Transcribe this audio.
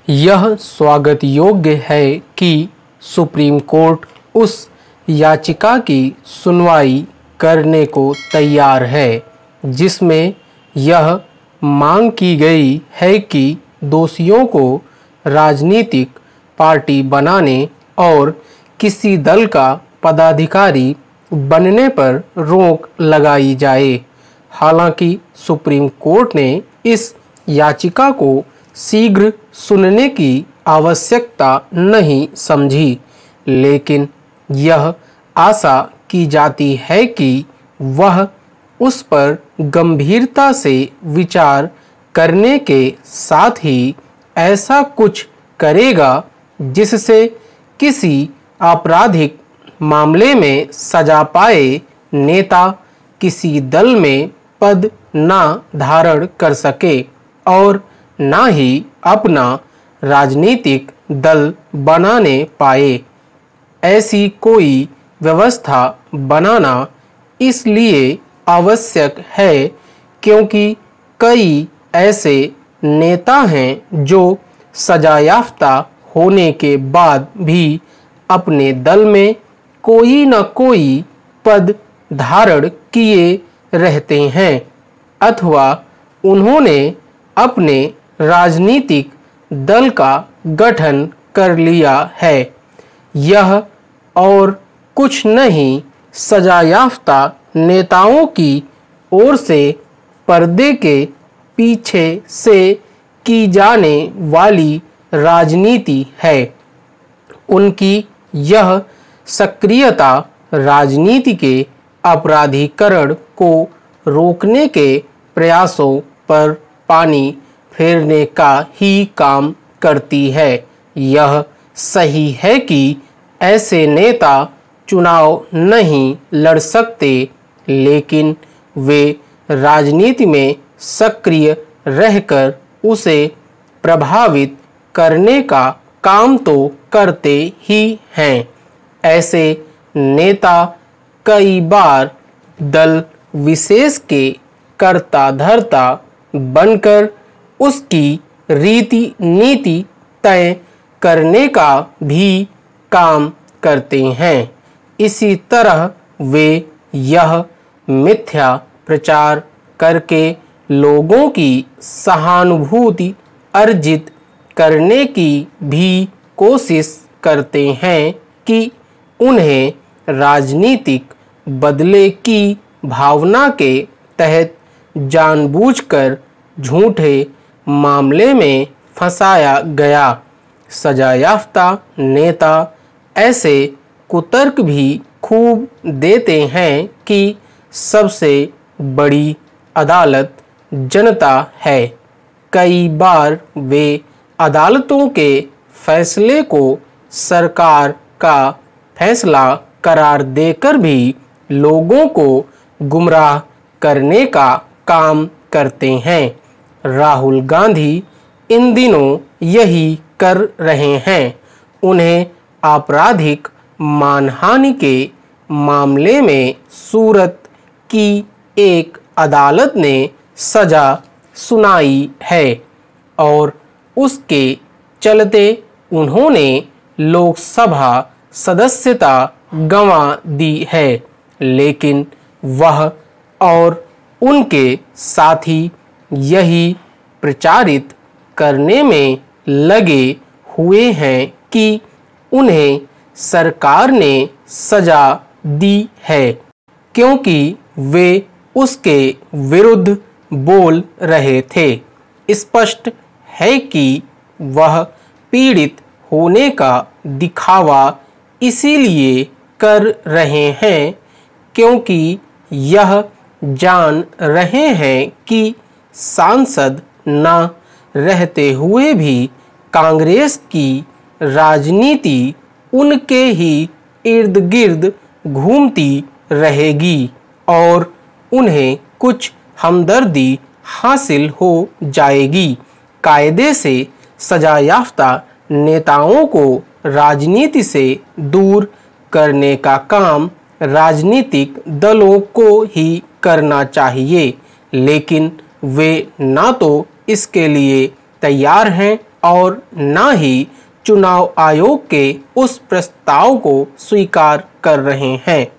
यह स्वागत योग्य है कि सुप्रीम कोर्ट उस याचिका की सुनवाई करने को तैयार है जिसमें यह मांग की गई है कि दोषियों को राजनीतिक पार्टी बनाने और किसी दल का पदाधिकारी बनने पर रोक लगाई जाए। हालांकि सुप्रीम कोर्ट ने इस याचिका को शीघ्र सुनने की आवश्यकता नहीं समझी, लेकिन यह आशा की जाती है कि वह उस पर गंभीरता से विचार करने के साथ ही ऐसा कुछ करेगा जिससे किसी आपराधिक मामले में सजा पाए नेता किसी दल में पद न धारण कर सके और न ही अपना राजनीतिक दल बनाने पाए। ऐसी कोई व्यवस्था बनाना इसलिए आवश्यक है क्योंकि कई ऐसे नेता हैं जो सजायाफ्ता होने के बाद भी अपने दल में कोई न कोई पद धारण किए रहते हैं अथवा उन्होंने अपने राजनीतिक दल का गठन कर लिया है। यह और कुछ नहीं सजायाफ्ता नेताओं की ओर से पर्दे के पीछे से की जाने वाली राजनीति है। उनकी यह सक्रियता राजनीति के अपराधीकरण को रोकने के प्रयासों पर पानी फेरने का ही काम करती है। यह सही है कि ऐसे नेता चुनाव नहीं लड़ सकते, लेकिन वे राजनीति में सक्रिय रहकर उसे प्रभावित करने का काम तो करते ही हैं। ऐसे नेता कई बार दल विशेष के कर्ता धर्ता बनकर उसकी रीति नीति तय करने का भी काम करते हैं। इसी तरह वे यह मिथ्या प्रचार करके लोगों की सहानुभूति अर्जित करने की भी कोशिश करते हैं कि उन्हें राजनीतिक बदले की भावना के तहत जानबूझकर झूठे मामले में फंसाया गया। सजायाफ्ता नेता ऐसे कुतर्क भी खूब देते हैं कि सबसे बड़ी अदालत जनता है। कई बार वे अदालतों के फैसले को सरकार का फैसला करार देकर भी लोगों को गुमराह करने का काम करते हैं। राहुल गांधी इन दिनों यही कर रहे हैं। उन्हें आपराधिक मानहानि के मामले में सूरत की एक अदालत ने सजा सुनाई है और उसके चलते उन्होंने लोकसभा सदस्यता गंवा दी है, लेकिन वह और उनके साथी यही प्रचारित करने में लगे हुए हैं कि उन्हें सरकार ने सजा दी है क्योंकि वे उसके विरुद्ध बोल रहे थे। स्पष्ट है कि वह पीड़ित होने का दिखावा इसीलिए कर रहे हैं क्योंकि यह जान रहे हैं कि सांसद न रहते हुए भी कांग्रेस की राजनीति उनके ही इर्द गिर्द घूमती रहेगी और उन्हें कुछ हमदर्दी हासिल हो जाएगी। कायदे से सजायाफ्ता नेताओं को राजनीति से दूर करने का काम राजनीतिक दलों को ही करना चाहिए, लेकिन वे ना तो इसके लिए तैयार हैं और न ही चुनाव आयोग के उस प्रस्ताव को स्वीकार कर रहे हैं।